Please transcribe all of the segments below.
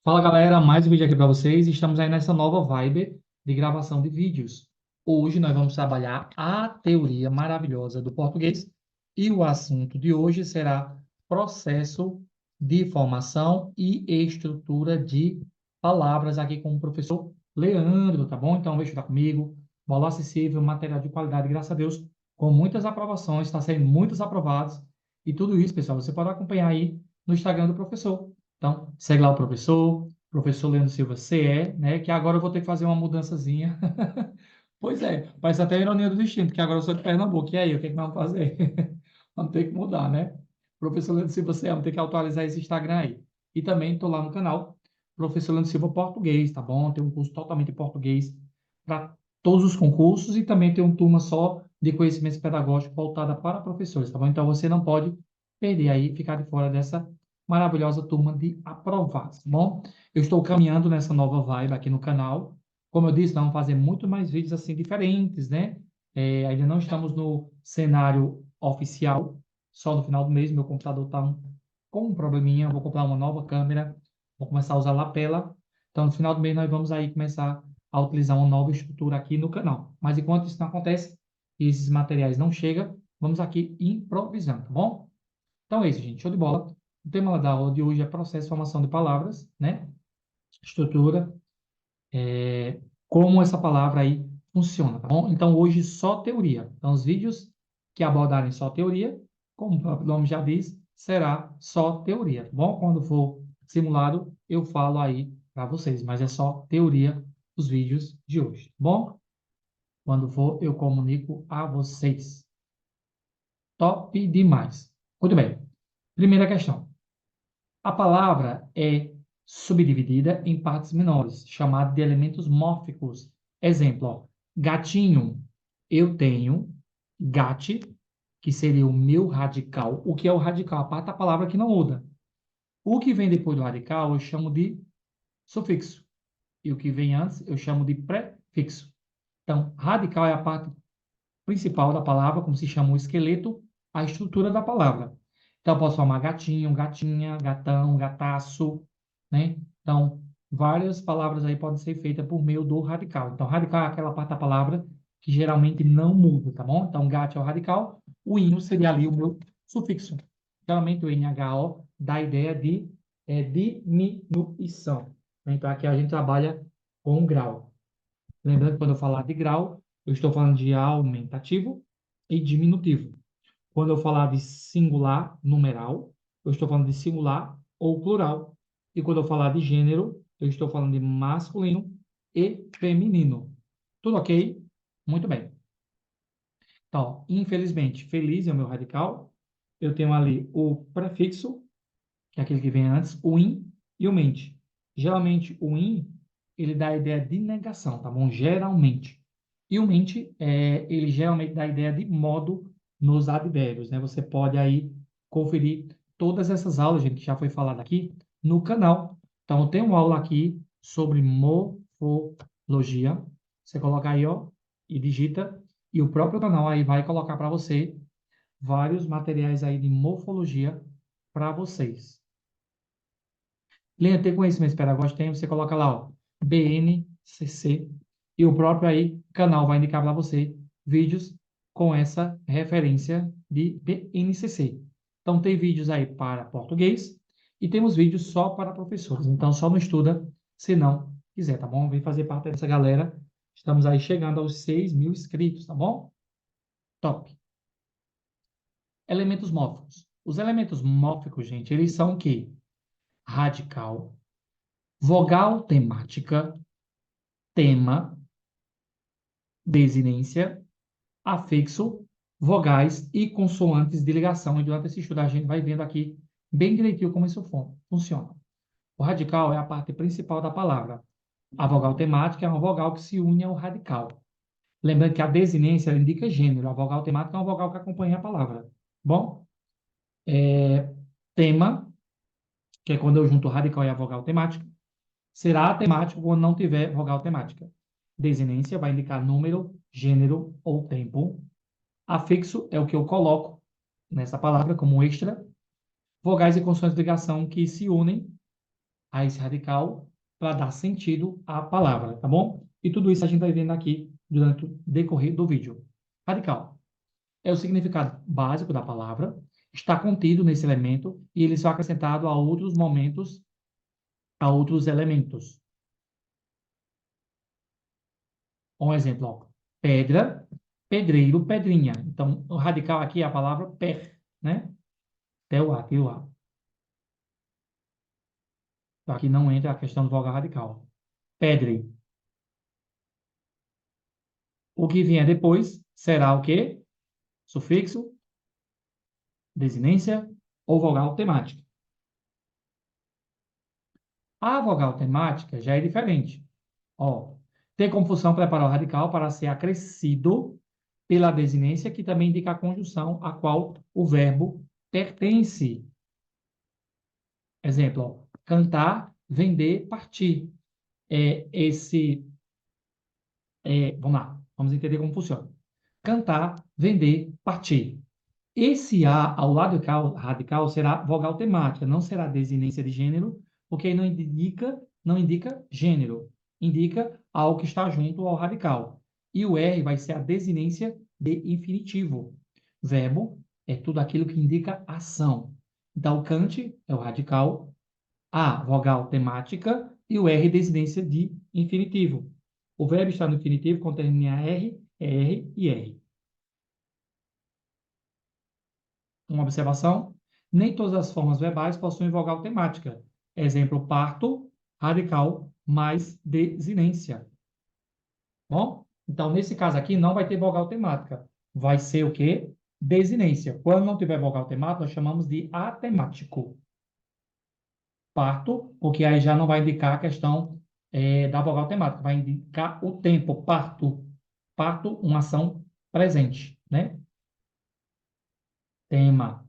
Fala galera, mais um vídeo aqui para vocês. Estamos aí nessa nova vibe de gravação de vídeos. Hoje nós vamos trabalhar a teoria maravilhosa do português e o assunto de hoje será processo de formação e estrutura de palavras aqui com o professor Leandro, tá bom? Então, vem estudar comigo. Valor acessível, material de qualidade, graças a Deus, com muitas aprovações, está sendo muitos aprovados. E tudo isso, pessoal, você pode acompanhar aí no Instagram do professor. Então, segue lá o professor Leandro Silva CE, né? Que agora eu vou ter que fazer uma mudançazinha. Pois é, parece até a ironia do destino, porque agora eu sou de Pernambuco. E aí, o que é que nós vamos fazer? Vamos ter que mudar, né? Professor Leandro Silva CE, vamos ter que atualizar esse Instagram aí. E também estou lá no canal, Professor Leandro Silva Português, tá bom? Tem um curso totalmente em português para todos os concursos e também tem uma turma só de conhecimentos pedagógicos voltada para professores, tá bom? Então você não pode perder aí, ficar de fora dessa maravilhosa turma de aprovados, tá bom? Eu estou caminhando nessa nova vibe aqui no canal. Como eu disse, nós vamos fazer muito mais vídeos assim diferentes, né? Ainda não estamos no cenário oficial, só no final do mês meu computador está com um probleminha, eu vou comprar uma nova câmera, vou começar a usar lapela. Então, no final do mês nós vamos aí começar a utilizar uma nova estrutura aqui no canal. Mas enquanto isso não acontece, e esses materiais não chegam, vamos aqui improvisando, tá bom? Então é isso, gente. Show de bola. O tema da aula de hoje é processo de formação de palavras, né? Estrutura, como essa palavra aí funciona, tá bom? Então hoje só teoria. Então os vídeos que abordarem só teoria, como o próprio nome já diz, será só teoria, tá bom? Quando for simulado, eu falo aí para vocês, mas é só teoria os vídeos de hoje, tá bom? Quando for, eu comunico a vocês. Top demais. Muito bem. Primeira questão. A palavra é subdividida em partes menores, chamada de elementos mórficos. Exemplo, ó, gatinho. Eu tenho gate, que seria o meu radical. O que é o radical? A parte da palavra que não muda. O que vem depois do radical eu chamo de sufixo. E o que vem antes eu chamo de prefixo. Então, radical é a parte principal da palavra, como se chama o esqueleto, a estrutura da palavra. Então, eu posso formar gatinho, gatinha, gatão, gataço, né? Então, várias palavras aí podem ser feitas por meio do radical. Então, radical é aquela parte da palavra que geralmente não muda, tá bom? Então, gato é o radical, o inho seria ali o meu sufixo. Geralmente, o NHO dá a ideia de diminuição, né? Então, aqui a gente trabalha com grau. Lembrando que quando eu falar de grau, eu estou falando de aumentativo e diminutivo. Quando eu falar de singular, numeral, eu estou falando de singular ou plural. E quando eu falar de gênero, eu estou falando de masculino e feminino. Tudo ok? Muito bem. Então, infelizmente, feliz é o meu radical. Eu tenho ali o prefixo, que é aquele que vem antes, o in e o mente. Geralmente, o in, ele dá a ideia de negação, tá bom? Geralmente. E o mente, ele geralmente dá a ideia de modo nos advérbios, né? Você pode aí conferir todas essas aulas, gente, que já foi falado aqui, no canal. Então, eu tenho uma aula aqui sobre morfologia. Você coloca aí, ó, e digita, e o próprio canal aí vai colocar para você vários materiais aí de morfologia para vocês. Lenha ter conhecimentos pedagógicos, tem, você coloca lá, ó, BNCC, e o próprio aí canal vai indicar para você vídeos com essa referência de BNCC. Então, tem vídeos aí para português e temos vídeos só para professores. Então, só não estuda se não quiser, tá bom? Vem fazer parte dessa galera. Estamos aí chegando aos 6.000 inscritos, tá bom? Top. Elementos mórficos. Os elementos mórficos, gente, eles são o quê? Radical, vogal temática, tema, desinência, afixo, vogais e consoantes de ligação. E durante esse estudo a gente vai vendo aqui bem direitinho como isso funciona. O radical é a parte principal da palavra. A vogal temática é uma vogal que se une ao radical. Lembrando que a desinência indica gênero. A vogal temática é uma vogal que acompanha a palavra. Bom, tema, que é quando eu junto o radical e a vogal temática, será temático quando não tiver vogal temática. Desinência vai indicar número, gênero ou tempo. Afixo é o que eu coloco nessa palavra como extra. Vogais e consoantes de ligação que se unem a esse radical para dar sentido à palavra, tá bom? E tudo isso a gente vai vendo aqui durante o decorrer do vídeo. Radical é o significado básico da palavra, está contido nesse elemento e ele só é acrescentado a outros momentos, a outros elementos. Um exemplo, ó, pedra, pedreiro, pedrinha. Então, o radical aqui é a palavra per, né? Teuá, teuá. Então, aqui não entra a questão do vogal radical. Pedre. O que vier depois será o quê? Sufixo, desinência ou vogal temática. A vogal temática já é diferente. Ó, tem como função preparar o radical para ser acrescido pela desinência, que também indica a conjunção a qual o verbo pertence. Exemplo, ó, cantar, vender, partir. Vamos lá, vamos entender como funciona. Cantar, vender, partir. Esse A ao lado radical será vogal temática, não será desinência de gênero, porque aí não indica gênero, indica algo que está junto ao radical. E o R vai ser a desinência de infinitivo. Verbo é tudo aquilo que indica ação. Então, cante é o radical, A, vogal temática, e o R, desinência de infinitivo. O verbo está no infinitivo, quando termina R, é R e R. Uma observação: nem todas as formas verbais possuem vogal temática. Exemplo, parto, radical, mais desinência. Bom? Então, nesse caso aqui, não vai ter vogal temática. Vai ser o quê? Desinência. Quando não tiver vogal temática, nós chamamos de atemático. Parto, porque aí já não vai indicar a questão da vogal temática, vai indicar o tempo, parto. Parto, uma ação presente, né? Tema.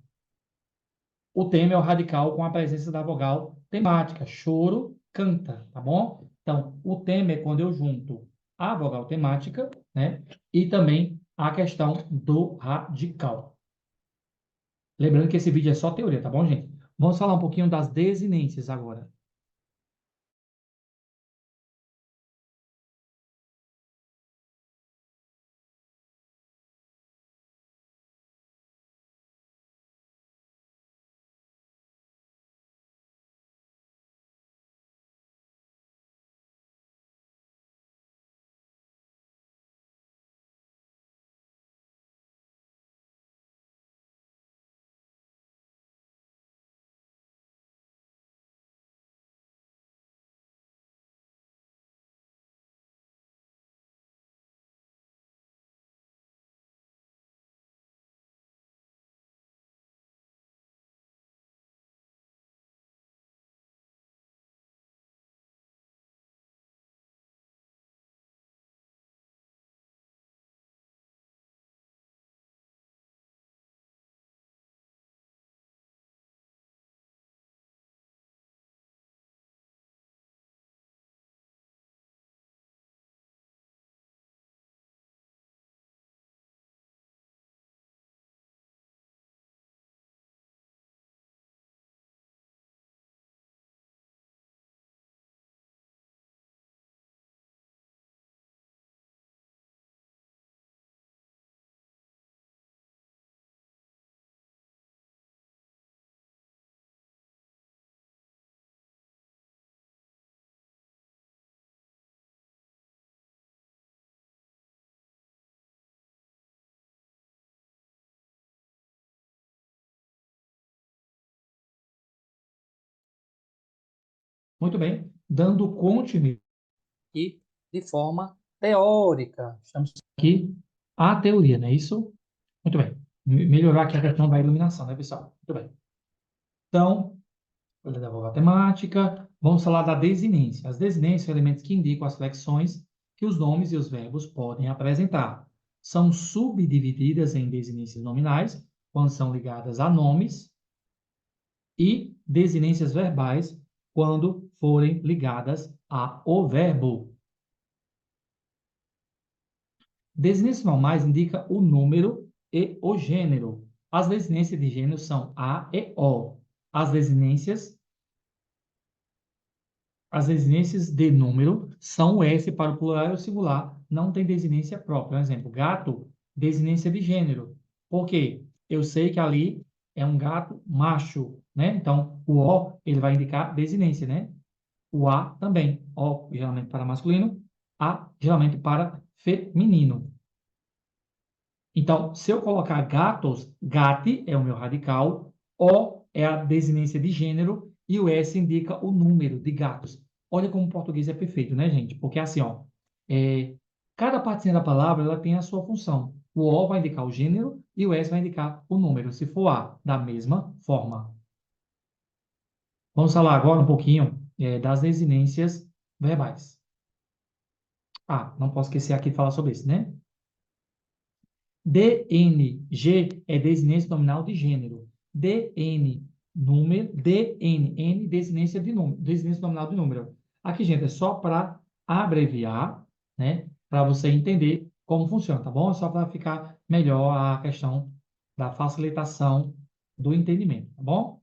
O tema é o radical com a presença da vogal temática. Choro, canta, tá bom? Então, o tema é quando eu junto a vogal temática, né? E também a questão do radical. Lembrando que esse vídeo é só teoria, tá bom, gente? Vamos falar um pouquinho das desinências agora. Muito bem. Dando continuidade e de forma teórica. Estamos aqui a teoria, não é isso? Muito bem. Melhorar aqui a questão da iluminação, né, pessoal? Muito bem. Então, olha da vogal temática, vamos falar da desinência. As desinências são elementos que indicam as flexões que os nomes e os verbos podem apresentar. São subdivididas em desinências nominais, quando são ligadas a nomes, e desinências verbais, quando forem ligadas a o verbo. Desinências normais indica o número e o gênero. As desinências de gênero são A e O. As desinências As desinências de número são o S para o plural e o singular, não tem desinência própria. Por exemplo, gato, desinência de gênero. Por quê? Eu sei que ali é um gato macho, né? Então, o O, ele vai indicar desinência, né? O A também. O, geralmente para masculino, A, geralmente para feminino. Então, se eu colocar gatos, gate é o meu radical, O é a desinência de gênero e o S indica o número de gatos. Olha como o português é perfeito, né, gente? Porque assim, ó, é, cada partezinha da palavra ela tem a sua função. O O vai indicar o gênero e o S vai indicar o número, se for A, da mesma forma. Vamos falar agora um pouquinho, das desinências verbais. Ah, não posso esquecer aqui de falar sobre isso, né? DNG é desinência nominal de gênero. DN, número. DNN, desinência de número, desinência nominal de número. Aqui, gente, é só para abreviar, né? Para você entender como funciona, tá bom? É só para ficar melhor a questão da facilitação do entendimento, tá bom?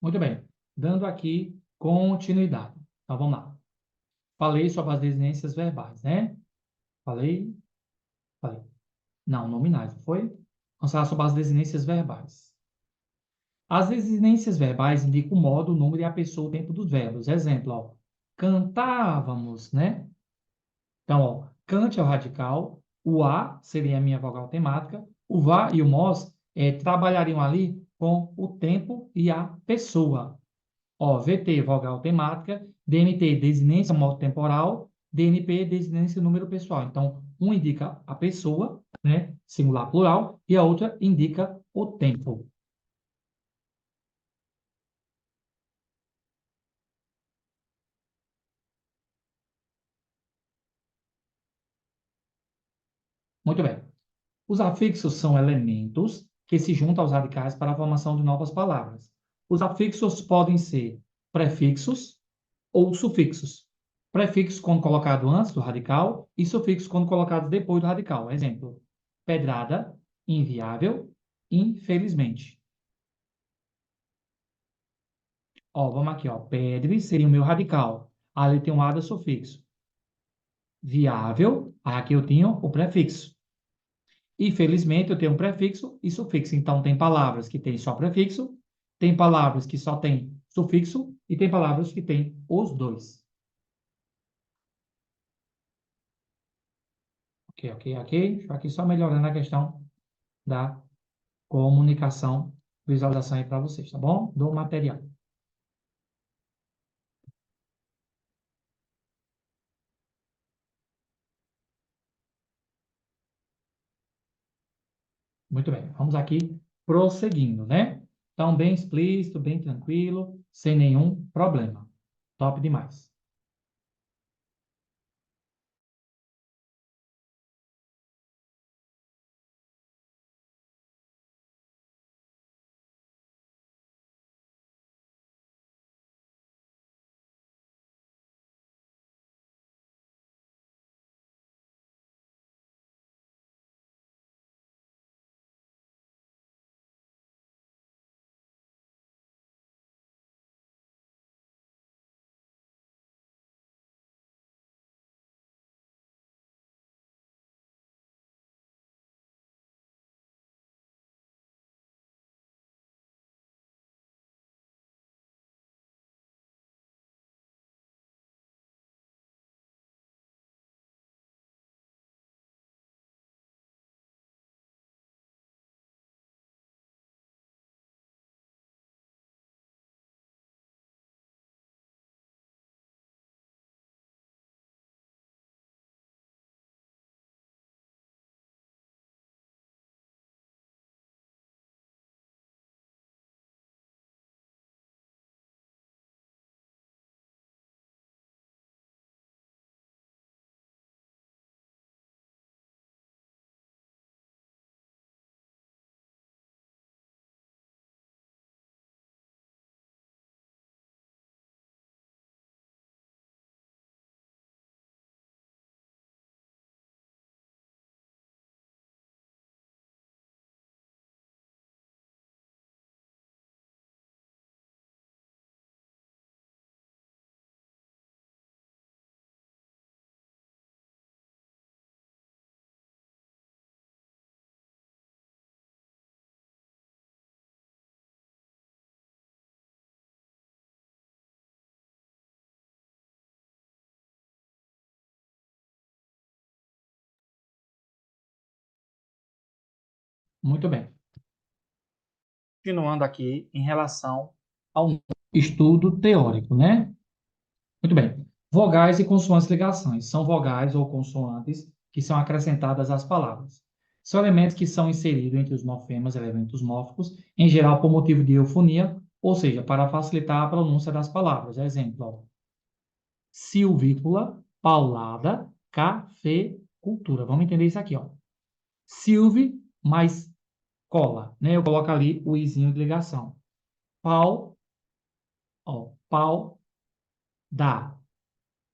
Muito bem. Dando aqui continuidade. Então, vamos lá. Falei sobre as desinências verbais, né? Falei? Falei. Não, nominais, não foi? Vamos falar sobre as desinências verbais. As desinências verbais indicam o modo, o número e a pessoa, o tempo dos verbos. Exemplo, ó, cantávamos, né? Então, ó, cante é o radical, o a seria a minha vogal temática, o vá e o mós trabalhariam ali com o tempo e a pessoa. Ó, VT, vogal temática, DNT, desinência modo temporal, DNP, desinência número pessoal. Então, um indica a pessoa, né, singular plural, e a outra indica o tempo. Muito bem. Os afixos são elementos que se juntam aos radicais para a formação de novas palavras. Os afixos podem ser prefixos ou sufixos. Prefixos quando colocado antes do radical e sufixos quando colocado depois do radical. Exemplo: pedrada, inviável, infelizmente. Ó, vamos aqui, ó. Pedre seria o meu radical. Ali tem um A do sufixo. Viável, aqui eu tenho o prefixo. E, felizmente, eu tenho um prefixo e sufixo. Então, tem palavras que têm só prefixo, tem palavras que só têm sufixo e tem palavras que têm os dois. Ok, ok, ok. Estou aqui só melhorando a questão da comunicação, visualização aí para vocês, tá bom? Do material. Muito bem, vamos aqui prosseguindo, né? Então, bem explícito, bem tranquilo, sem nenhum problema. Top demais. Muito bem. Continuando aqui em relação ao estudo teórico, né? Muito bem. Vogais e consoantes ligações. São vogais ou consoantes que são acrescentadas às palavras. São elementos que são inseridos entre os morfemas, elementos mórficos, em geral por motivo de eufonia, ou seja, para facilitar a pronúncia das palavras. Exemplo, ó, silvícola, paulada, cafeicultura. Vamos entender isso aqui, ó. Silve mais cola, né? Eu coloco ali o izinho de ligação. Pau, ó, pau, dá.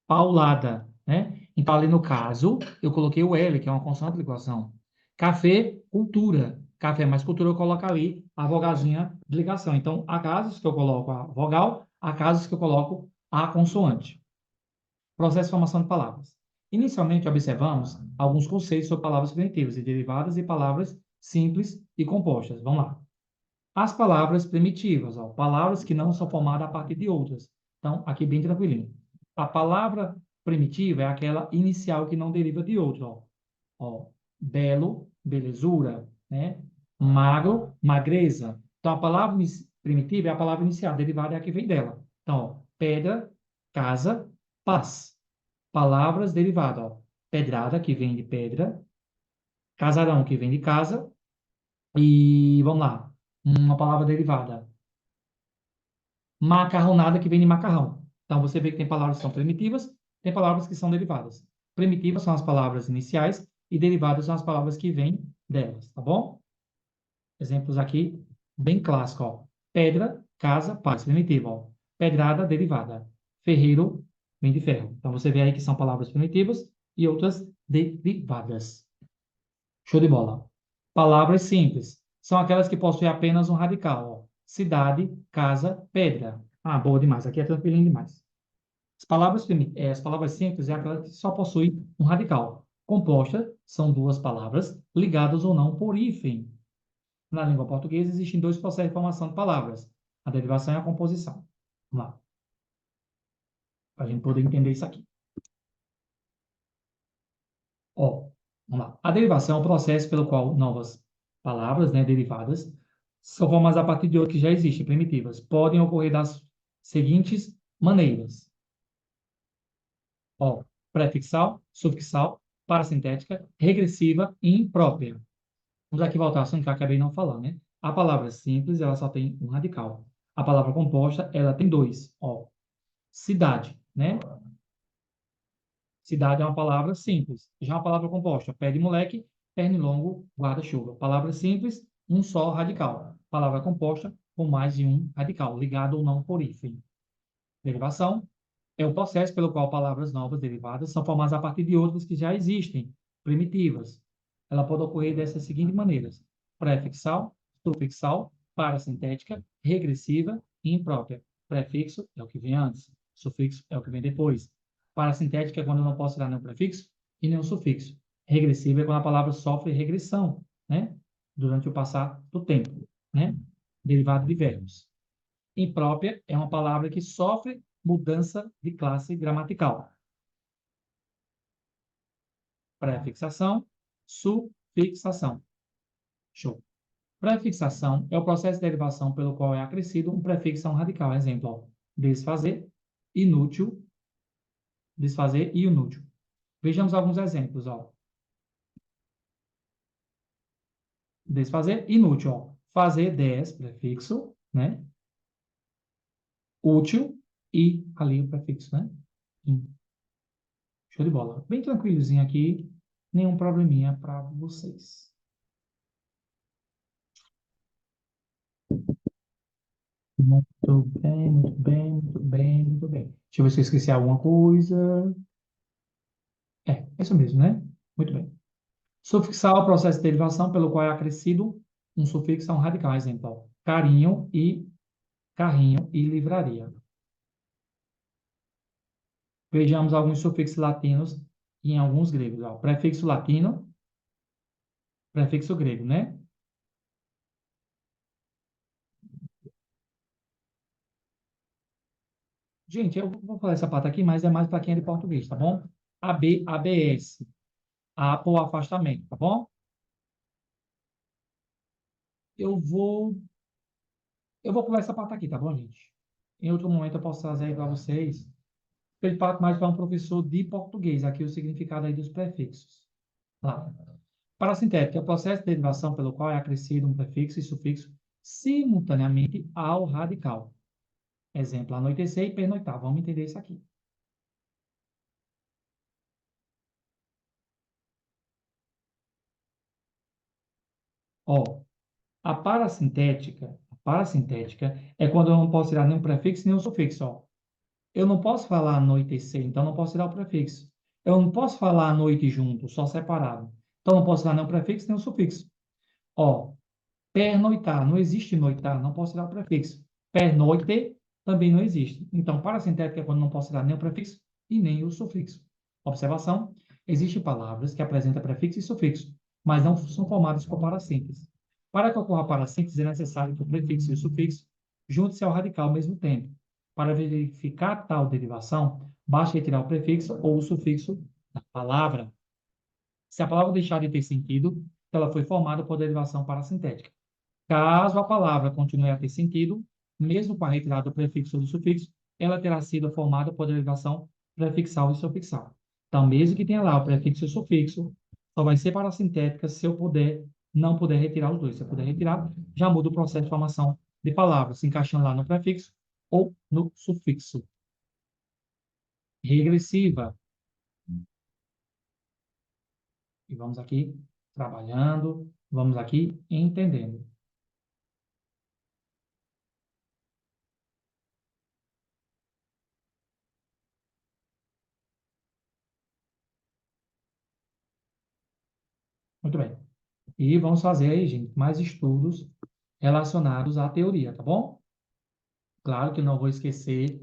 Paulada, né? Então, ali no caso, eu coloquei o L, que é uma constante de ligação. Café, cultura. Café mais cultura, eu coloco ali a vogalzinha de ligação. Então, há casos que eu coloco a vogal, há casos que eu coloco a consoante. Processo de formação de palavras. Inicialmente, observamos alguns conceitos sobre palavras primitivas e derivadas e palavras simples e compostas. Vamos lá. As palavras primitivas, ó, palavras que não são formadas a partir de outras. Então, aqui bem tranquilinho. A palavra primitiva é aquela inicial que não deriva de outra. Ó. Ó, belo, belezura, né? Magro, magreza. Então, a palavra primitiva é a palavra inicial, derivada é a que vem dela. Então, ó, pedra, casa, paz. Palavras derivadas, ó. Pedrada, que vem de pedra, casarão, que vem de casa, e vamos lá, uma palavra derivada. Macarronada, que vem de macarrão. Então, você vê que tem palavras que são primitivas, tem palavras que são derivadas. Primitivas são as palavras iniciais e derivadas são as palavras que vêm delas, tá bom? Exemplos aqui, bem clássicos, ó. Pedra, casa, paz, primitiva, ó. Pedrada, derivada. Ferreiro, vem de ferro. Então, você vê aí que são palavras primitivas e outras derivadas. Show de bola. Palavras simples. São aquelas que possuem apenas um radical, ó. Cidade, casa, pedra. Ah, boa demais. Aqui é tranquilinho demais. As palavras simples é aquela que só possui um radical. Composta são duas palavras ligadas ou não por hífen. Na língua portuguesa existem dois processos de formação de palavras: a derivação e a composição. Vamos lá, para a gente poder entender isso aqui. Ó, vamos lá. A derivação é um processo pelo qual novas palavras, né, derivadas, são formadas a partir de outras que já existem, primitivas. Podem ocorrer das seguintes maneiras. Ó, prefixal, sufixal, parasintética, regressiva e imprópria. Vamos aqui voltar ao assunto que eu acabei não falando, né? A palavra simples, ela só tem um radical. A palavra composta, ela tem dois. Ó, cidade, né? Cidade é uma palavra simples. Já uma palavra composta, pé de moleque, pernilongo, guarda-chuva. Palavra simples, um só radical. Palavra composta, com mais de um radical, ligado ou não por hífen. Derivação é o processo pelo qual palavras novas derivadas são formadas a partir de outras que já existem, primitivas. Ela pode ocorrer dessas seguintes maneiras: prefixal, sufixal, parasintética, regressiva e imprópria. Prefixo é o que vem antes, sufixo é o que vem depois. Parasintética é quando eu não posso dar nenhum prefixo e nenhum sufixo. Regressiva é quando a palavra sofre regressão, né? Durante o passar do tempo, né? Derivado de verbos. Imprópria é uma palavra que sofre mudança de classe gramatical. Prefixação, sufixação. Show. Prefixação é o processo de derivação pelo qual é acrescido um prefixo a um radical. Exemplo, ó, desfazer, inútil, desfazer e inútil. Vejamos alguns exemplos, ó. Desfazer, inútil, ó. Fazer, des, prefixo, né? Útil e ali o prefixo, né? Show de bola. Bem tranquilozinho aqui, nenhum probleminha para vocês. Muito bem, muito bem, muito bem, muito bem. Deixa eu ver se eu esqueci alguma coisa. É isso mesmo, né? Muito bem. Sufixal é o processo de derivação pelo qual é acrescido um sufixo a um radical. Exemplo, ó, carinho e carrinho e livraria. Vejamos alguns sufixos latinos em alguns gregos. Ó. Prefixo latino, prefixo grego, né? Gente, eu vou falar essa parte aqui, mas é mais para quem é de português, tá bom? AB, ABS, A por afastamento, tá bom? Eu vou Eu vou pular essa parte aqui, tá bom, gente? Em outro momento eu posso trazer aí para vocês. Ele parte mais para um professor de português, aqui o significado aí dos prefixos. Lá. Parasintética é o processo de derivação pelo qual é acrescido um prefixo e sufixo simultaneamente ao radical. Exemplo, anoitecer e pernoitar. Vamos entender isso aqui. Ó, a parasintética é quando eu não posso tirar nenhum prefixo nem um sufixo. Ó. Eu não posso falar anoitecer, então não posso tirar o prefixo. Eu não posso falar a noite junto, só separado. Então não posso tirar nem o prefixo nem o sufixo. Ó, pernoitar, não existe noitar, não posso tirar o prefixo. Pernoite também não existe. Então, parasintética é quando não posso tirar nem o prefixo e nem o sufixo. Observação: existem palavras que apresentam prefixo e sufixo, mas não são formadas por parassíntese. Para que ocorra a parassíntese, é necessário que o prefixo e o sufixo juntem-se ao radical ao mesmo tempo. Para verificar tal derivação, basta retirar o prefixo ou o sufixo da palavra. Se a palavra deixar de ter sentido, ela foi formada por derivação parassintética. Caso a palavra continue a ter sentido, mesmo com a retirada do prefixo ou do sufixo, ela terá sido formada por derivação prefixal e sufixal. Então, mesmo que tenha lá o prefixo e o sufixo, só vai ser parassintética se eu não puder retirar os dois. Se eu puder retirar, já muda o processo de formação de palavras, se encaixando lá no prefixo ou no sufixo. Regressiva. E vamos aqui trabalhando, vamos aqui entendendo. Muito bem. E vamos fazer aí, gente, mais estudos relacionados à teoria, tá bom? Claro que eu não vou esquecer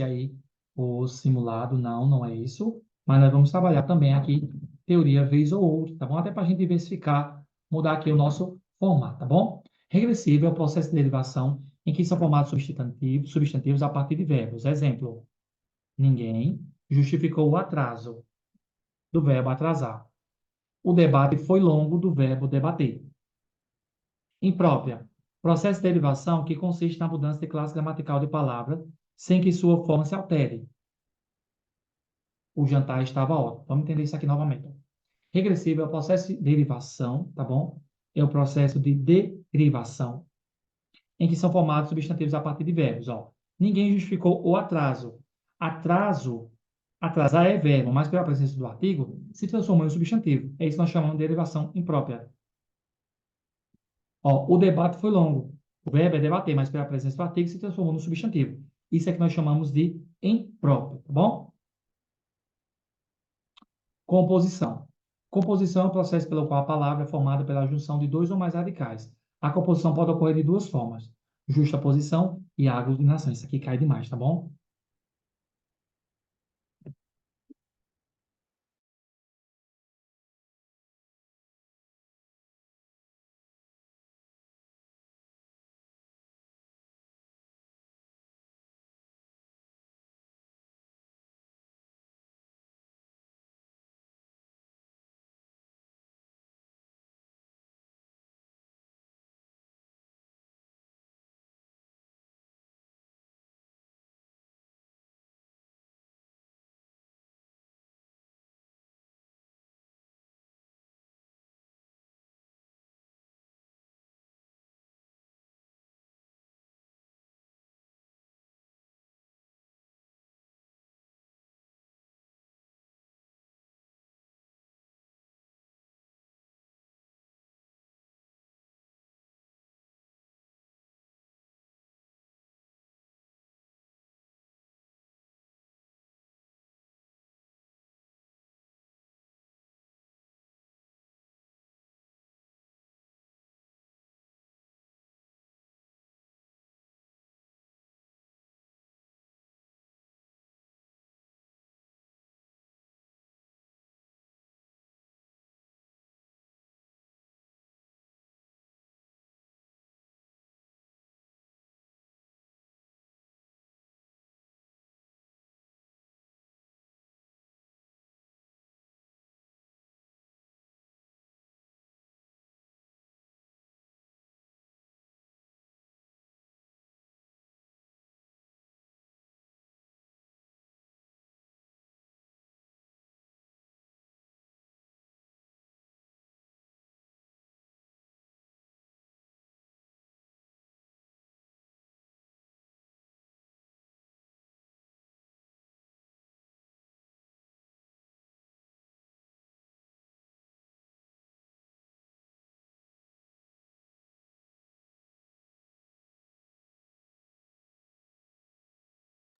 aí o simulado, não, não é isso. Mas nós vamos trabalhar também aqui teoria vez ou outra, tá bom? Até para a gente diversificar, mudar aqui o nosso formato, tá bom? Regressivo é o processo de derivação em que são formados substantivos a partir de verbos. Exemplo, ninguém justificou o atraso do verbo atrasar. O debate foi longo do verbo debater. Imprópria, processo de derivação que consiste na mudança de classe gramatical de palavra sem que sua forma se altere. O jantar estava ótimo. Vamos entender isso aqui novamente. Regressivo é o processo de derivação, tá bom? É o processo de derivação em que são formados substantivos a partir de verbos. Ó. Ninguém justificou o atraso. Atraso, atrasar é verbo, mas pela presença do artigo, se transformou em um substantivo. É isso que nós chamamos de derivação imprópria. Ó, o debate foi longo. O verbo é debater, mas pela presença do artigo se transformou no substantivo. Isso é que nós chamamos de impróprio, tá bom? Composição. Composição é o processo pelo qual a palavra é formada pela junção de dois ou mais radicais. A composição pode ocorrer de duas formas: justaposição e aglutinação. Isso aqui cai demais, tá bom?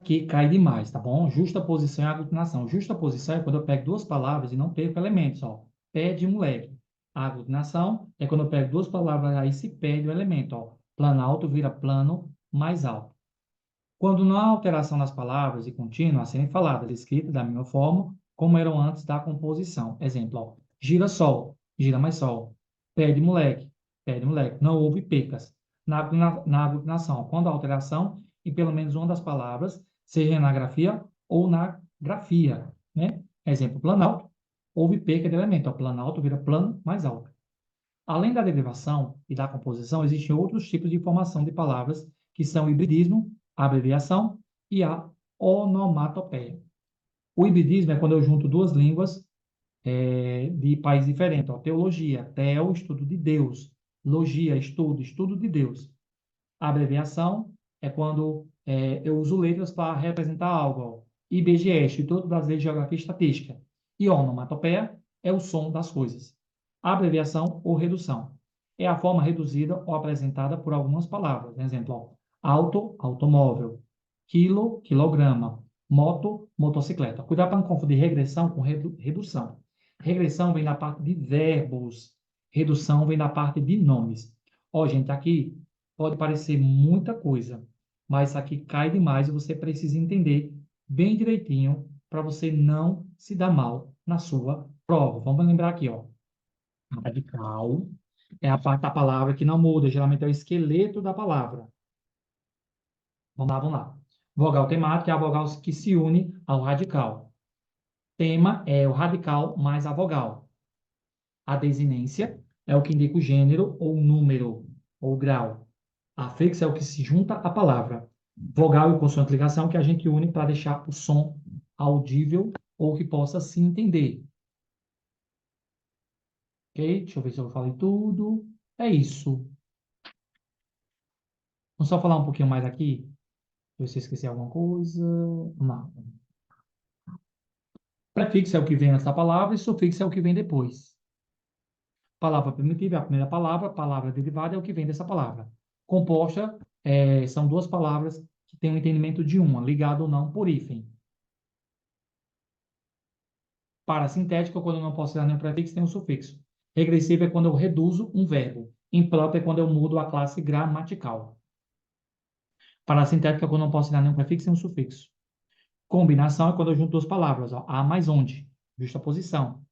Que cai demais, tá bom? Justa posição e aglutinação. Justa posição é quando eu pego duas palavras e não perco elementos, ó. Pé de moleque. A aglutinação é quando eu pego duas palavras aí se perde o elemento, ó. Planalto vira plano mais alto. Quando não há alteração nas palavras e contínua a serem faladas, escritas da mesma forma como eram antes da composição. Exemplo, ó. Gira-sol, gira mais sol. Pé de moleque, pé de moleque. Não houve pecas. Na aglutinação, quando há alteração em pelo menos uma das palavras, seja na grafia ou na grafia, né? Exemplo, planalto, houve perca de elemento. O planalto vira plano mais alto. Além da derivação e da composição, existem outros tipos de formação de palavras, que são o hibridismo, a abreviação e a onomatopeia. O hibridismo é quando eu junto duas línguas de países diferentes. Ó, teologia, theo, estudo de Deus. Logia, estudo, estudo de Deus. A abreviação é quando eu uso letras para representar algo. Ó. IBGE, Instituto Brasileiro de Geografia e Estatística. E onomatopeia é o som das coisas. Abreviação ou redução é a forma reduzida ou apresentada por algumas palavras. Exemplo, ó, auto, automóvel. Quilo, quilograma. Moto, motocicleta. Cuidado para não confundir regressão com redução. Regressão vem da parte de verbos. Redução vem da parte de nomes. Ó, gente, aqui pode parecer muita coisa, mas isso aqui cai demais e você precisa entender bem direitinho para você não se dar mal na sua prova. Vamos lembrar aqui, ó. Radical é a parte da palavra que não muda, geralmente é o esqueleto da palavra. Vamos lá, vamos lá. Vogal temática é a vogal que se une ao radical. Tema é o radical mais a vogal. A desinência é o que indica o gênero ou número ou grau. Afixo é o que se junta à palavra. Vogal e consoante ligação que a gente une para deixar o som audível ou que possa se entender. Ok? Deixa eu ver se eu falei tudo. É isso. Vamos só falar um pouquinho mais aqui. Deixa eu ver se eu esqueci alguma coisa. Não. Prefixo é o que vem antes da palavra e sufixo é o que vem depois. Palavra primitiva é a primeira palavra, palavra derivada é o que vem dessa palavra. Composta são duas palavras que têm o entendimento de uma, ligado ou não por hífen. Parasintética é quando eu não posso dar nenhum prefixo, tem um sufixo. Regressiva é quando eu reduzo um verbo. Imprópria é quando eu mudo a classe gramatical. Parasintética é quando eu não posso dar nenhum prefixo, tem um sufixo. Combinação é quando eu junto duas palavras, ó, a mais onde, justa posição.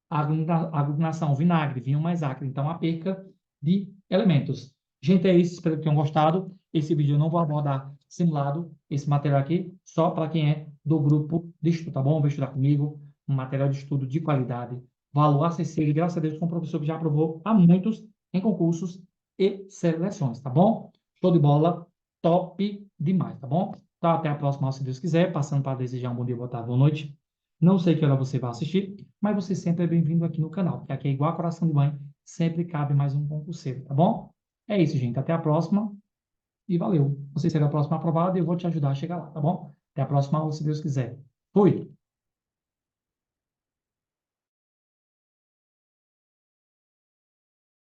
Aglutinação, vinagre, vinho mais acre. Então, a perca de elementos. Gente, é isso. Espero que tenham gostado. Esse vídeo eu não vou abordar simulado, esse material aqui, só para quem é do grupo de estudo, tá bom? Vai estudar comigo, um material de estudo de qualidade, valor acessível, e graças a Deus, com um professor que já aprovou a muitos em concursos e seleções, tá bom? Show de bola, top demais, tá bom? Então, até a próxima, se Deus quiser. Passando para desejar um bom dia, boa tarde, boa noite. Não sei que hora você vai assistir, mas você sempre é bem-vindo aqui no canal, porque aqui é igual a coração de mãe, sempre cabe mais um concurseiro, tá bom? É isso, gente. Até a próxima e valeu. Você será o próximo aprovado e eu vou te ajudar a chegar lá, tá bom? Até a próxima, se Deus quiser. Fui!